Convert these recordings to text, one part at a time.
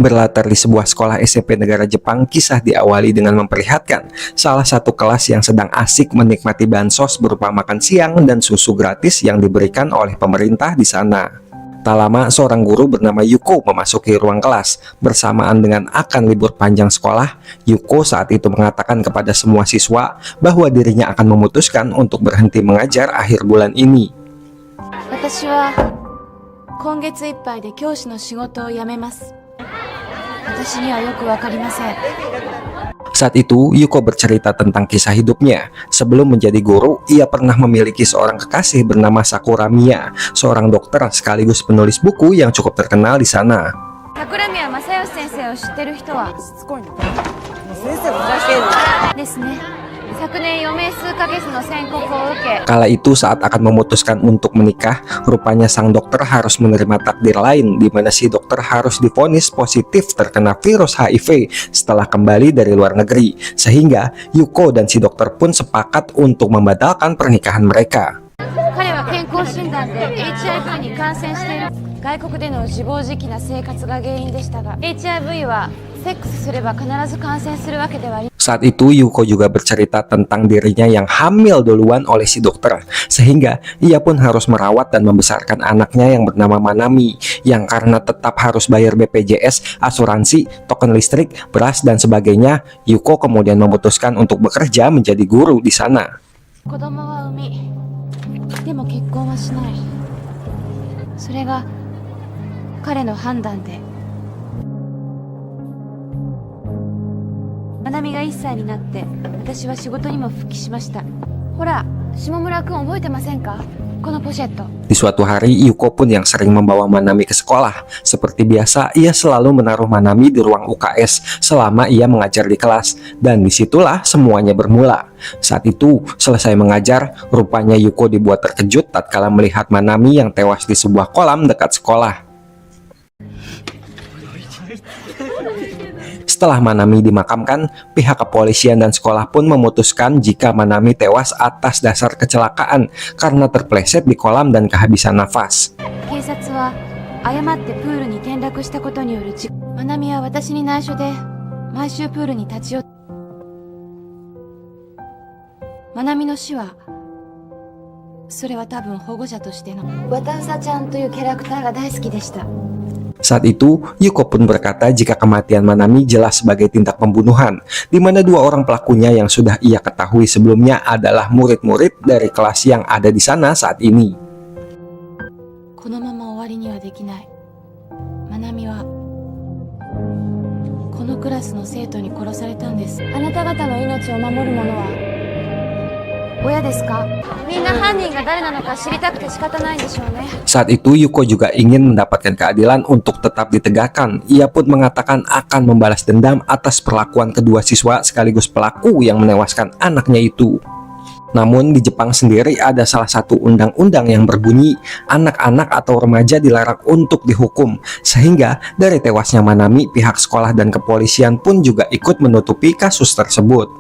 Berlatar di sebuah sekolah SMP negara Jepang, kisah diawali dengan memperlihatkan salah satu kelas yang sedang asik menikmati bansos berupa makan siang dan susu gratis yang diberikan oleh pemerintah di sana. Tak lama, seorang guru bernama Yuko memasuki ruang kelas. Bersamaan dengan akan libur panjang sekolah, Yuko saat itu mengatakan kepada semua siswa bahwa dirinya akan memutuskan untuk berhenti mengajar akhir bulan ini. 私は今月いっぱいで教師の仕事を辞めます。私にはよくわかりません。 Saat itu, Yuko bercerita tentang kisah hidupnya. Sebelum menjadi guru, ia pernah memiliki seorang kekasih bernama Sakura Mia, seorang dokter sekaligus penulis buku yang cukup terkenal di sana. 桜宮正義先生を知ってる人はしつこいの。先生もですね。昨年余命数ヶ月の宣告を受け Kala itu saat akan memutuskan untuk menikah, rupanya sang dokter harus menerima takdir lain di mana si dokter harus divonis positif terkena virus HIV setelah kembali dari luar negeri. Sehingga Yuko dan si dokter pun sepakat untuk membatalkan pernikahan mereka. 彼は健康診断で HIV に感染している。外国での自暴自棄な生活が原因でしたが HIV はセックスすれば必ず感染するわけではありません。 Saat itu Yuko juga bercerita tentang dirinya yang hamil duluan oleh si dokter, sehingga ia pun harus merawat dan membesarkan anaknya yang bernama Manami, yang karena tetap harus bayar BPJS, asuransi, token listrik, beras dan sebagainya, Yuko kemudian memutuskan untuk bekerja menjadi guru di sana. 子供は産み、でも結婚はしない。それが彼の判断で。まなみが1歳になって私は仕事にも復帰しました。ほら、下村くん覚えてませんか？このポシェット。 Di suatu hari, Yuko pun yang sering membawa Manami ke sekolah. Seperti biasa, ia selalu menaruh Manami di ruang UKS selama ia mengajar di kelas. Dan disitulah semuanya bermula. Saat itu, selesai mengajar, rupanya Yuko dibuat terkejut tatkala melihat Manami yang tewas di sebuah kolam dekat sekolah. Setelah Manami dimakamkan, pihak kepolisian dan sekolah pun memutuskan jika Manami tewas atas dasar kecelakaan karena terpleset di kolam dan kehabisan nafas. 警察は誤ってプールに転落したことによる事故。まなみは私に内緒で毎週プールに立ち寄って。まなみの死はそれは多分保護者としてのわたうさちゃんというキャラクターが大好きでした。 Saat itu, Yuko pun berkata jika kematian Manami jelas sebagai tindak pembunuhan, di mana dua orang pelakunya yang sudah ia ketahui sebelumnya adalah murid-murid dari kelas yang ada di sana saat ini. このまま終わりにはできない。まなみはこのクラスの生徒に殺されたんです。あなた方の命を守る者は親ですか？みんな犯人が誰なのか知りたくて仕方ないんでしょうね。 Saat itu, Yuko juga ingin mendapatkan keadilan untuk tetap ditegakkan. Ia pun mengatakan akan membalas dendam atas perlakuan kedua siswa sekaligus pelaku yang menewaskan anaknya itu. Namun di Jepang sendiri ada salah satu undang-undang yang berbunyi anak-anak atau remaja dilarang untuk dihukum. Sehingga dari tewasnya Manami, pihak sekolah dan kepolisian pun juga ikut menutupi kasus tersebut.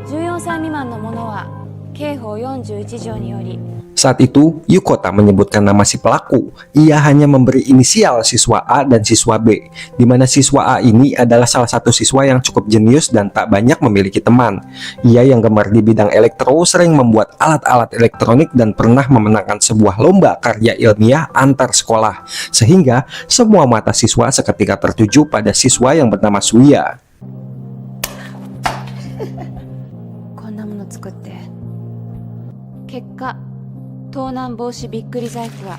14歳未満の者は刑法41条により Saat itu, Yuko tak menyebutkan nama si pelaku. Ia hanya memberi inisial siswa A dan siswa B, di mana siswa A ini adalah salah satu siswa yang cukup jenius dan tak banyak memiliki teman. Ia yang gemar di bidang elektro, sering membuat alat-alat elektronik dan pernah memenangkan sebuah lomba karya ilmiah antar sekolah. Sehingga semua mata siswa seketika tertuju pada siswa yang bernama Suya. こんなもの作って結果盗難防止びっくり財布は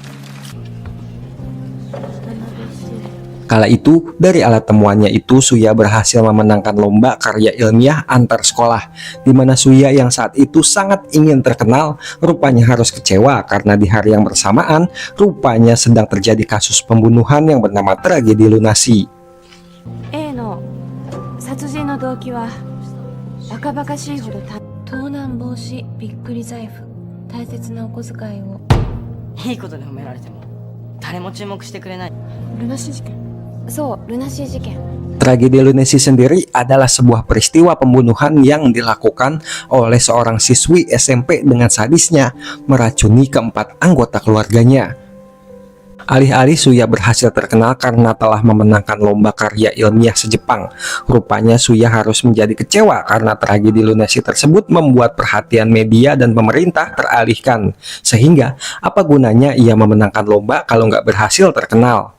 Kala itu, dari alat temuannya itu Suya berhasil memenangkan lomba karya ilmiah antar sekolah, di mana Suya yang saat itu sangat ingin terkenal, rupanya harus kecewa karena di hari yang bersamaan, rupanya sedang terjadi kasus pembunuhan yang bernama tragedi lunasi. A の殺人の動機はバカバカしいほど盗難防止びっくり財布大切なお小遣いをいいことで褒められても誰も注目してくれない。ルナシー事件。そう、ルナシー事件。 Tragedi lunasi sendiri adalah sebuah peristiwa pembunuhan yang dilakukan oleh seorang siswi SMP dengan sadisnya meracuni keempat anggota keluarganya. Alih-alih Suya berhasil terkenal karena telah memenangkan lomba karya ilmiah se-Jepang, rupanya Suya harus menjadi kecewa karena tragedi lunasi tersebut membuat perhatian media dan pemerintah teralihkan. Sehingga, apa gunanya ia memenangkan lomba kalau nggak berhasil terkenal?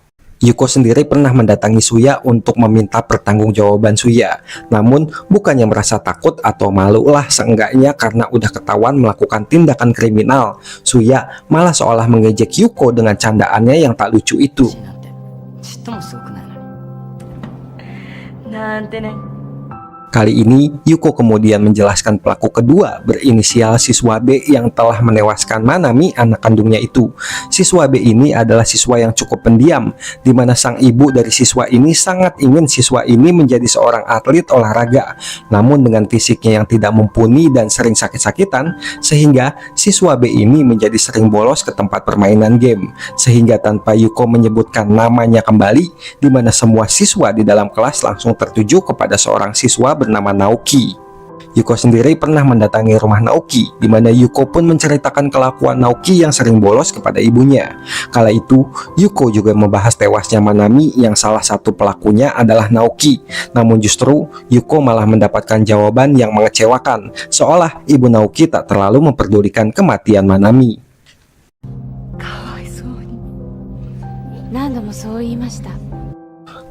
Yuko sendiri pernah mendatangi Suya untuk meminta pertanggungjawaban Suya. Namun, bukannya merasa takut atau malu lah seenggaknya karena udah ketahuan melakukan tindakan kriminal. Suya malah seolah mengejek Yuko dengan candaannya yang tak lucu itu. なんてちっともすごくないのになんてね。 Kali ini, Yuko kemudian menjelaskan pelaku kedua berinisial siswa B yang telah menewaskan Manami, anak kandungnya itu. Siswa B ini adalah siswa yang cukup pendiam, di mana sang ibu dari siswa ini sangat ingin siswa ini menjadi seorang atlet olahraga. Namun dengan fisiknya yang tidak mumpuni dan sering sakit-sakitan, sehingga siswa B ini menjadi sering bolos ke tempat permainan game. Sehingga tanpa Yuko menyebutkan namanya kembali, di mana semua siswa di dalam kelas langsung tertuju kepada seorang siswa bernama Naoki. Yuko sendiri pernah mendatangi rumah Naoki, di mana Yuko pun menceritakan kelakuan Naoki yang sering bolos kepada ibunya. Kala itu, Yuko juga membahas tewasnya Manami yang salah satu pelakunya adalah Naoki. Namun justru, Yuko malah mendapatkan jawaban yang mengecewakan, seolah ibu Naoki tak terlalu memperdulikan kematian Manami. かわいそうに。何度もそう言いました。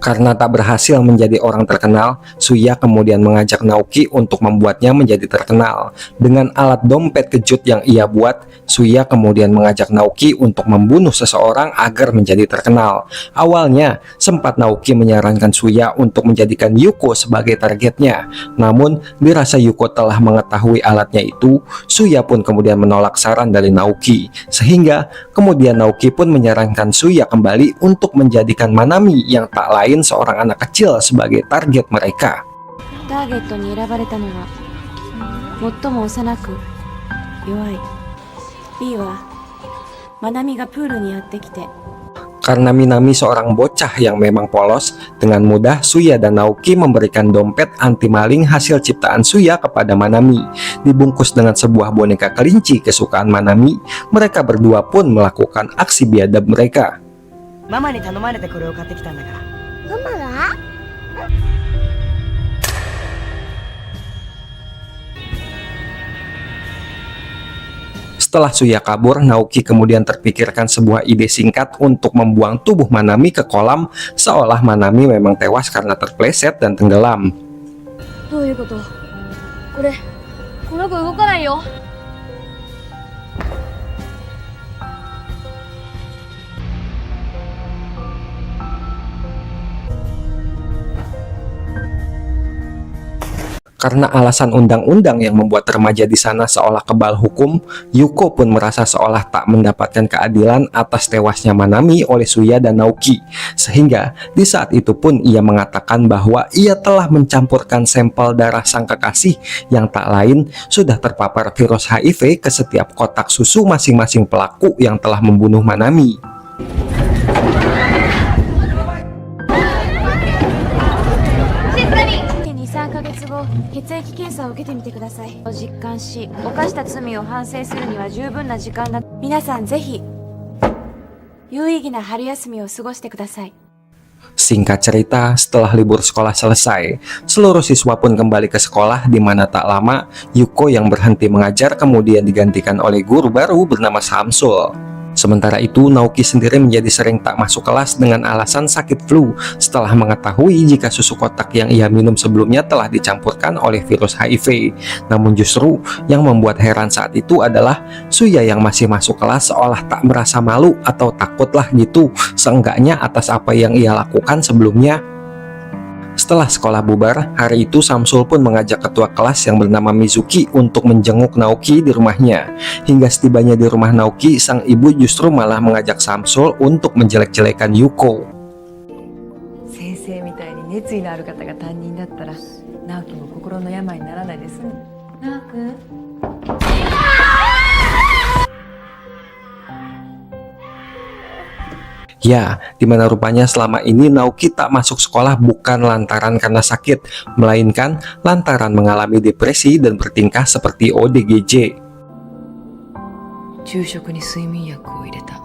Karena tak berhasil menjadi orang terkenal, Suya kemudian mengajak Naoki untuk membuatnya menjadi terkenal. Dengan alat dompet kejut yang ia buat, Suya kemudian mengajak Naoki untuk membunuh seseorang agar menjadi terkenal. Awalnya, sempat Naoki menyarankan Suya untuk menjadikan Yuko sebagai targetnya. Namun, dirasa Yuko telah mengetahui alatnya itu, Suya pun kemudian menolak saran dari Naoki. Sehingga, kemudian Naoki pun menyarankan Suya kembali untuk menjadikan Manami yang tak lain seorang anak kecil sebagai target mereka. ターゲットに選ばれたのは最も幼く弱い B はマナミがプールにやってきて Karena Minami seorang bocah yang memang polos, dengan mudah Suya dan Naoki memberikan dompet anti maling hasil ciptaan Suya kepada Manami. Dibungkus dengan sebuah boneka kelinci kesukaan Manami, mereka berdua pun melakukan aksi biadab mereka. ママに頼まれてこれを買ってきたんだから。 Setelah Suya kabur, Naoki kemudian terpikirkan sebuah ide singkat untuk membuang tubuh Manami ke kolam, seolah Manami memang tewas karena terpleset dan tenggelam. どういうことこの子動かないよ Karena alasan undang-undang yang membuat remaja di sana seolah kebal hukum, Yuko pun merasa seolah tak mendapatkan keadilan atas tewasnya Manami oleh Suya dan Naoki. Sehingga di saat itu pun ia mengatakan bahwa ia telah mencampurkan sampel darah sang kekasih yang tak lain sudah terpapar virus HIV ke setiap kotak susu masing-masing pelaku yang telah membunuh Manami. 2、3ヶ月後、血液検査を受けてみてください。実感し、犯した罪を反省するには十分な時間だ。皆さんぜひ有意義な春休みを過ごしてください。 Singkat cerita, setelah libur sekolah selesai, seluruh siswa pun kembali ke sekolah, di mana tak lama Yuko yang berhenti mengajar kemudian digantikan oleh guru baru bernama Samsul. Sementara itu, Naoki sendiri menjadi sering tak masuk kelas dengan alasan sakit flu setelah mengetahui jika susu kotak yang ia minum sebelumnya telah dicampurkan oleh virus HIV. Namun justru yang membuat heran saat itu adalah Suya yang masih masuk kelas seolah tak merasa malu atau takutlah gitu, seenggaknya atas apa yang ia lakukan sebelumnya. Setelah sekolah bubar, hari itu Samsul pun mengajak ketua kelas yang bernama Mizuki untuk menjenguk Naoki di rumahnya. Hingga setibanya di rumah Naoki, sang ibu justru malah mengajak Samsul untuk menjelek-jelekan Yuko. 先生みたいに熱意のある方が担任だったら直樹も心の病にならないですね。直くん Ya, dimana rupanya selama ini Naoki tak masuk sekolah bukan lantaran karena sakit, melainkan lantaran mengalami depresi dan bertingkah seperti ODGJ. 昼食に睡眠薬を入れた。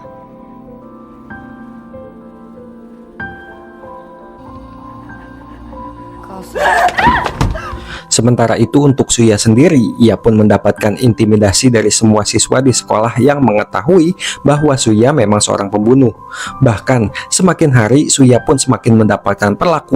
Sementara itu untuk Suya sendiri, ia pun mendapatkan intimidasi dari semua siswa di sekolah yang mengetahui bahwa Suya memang seorang pembunuh. Bahkan semakin hari Suya pun semakin mendapatkan perlakuan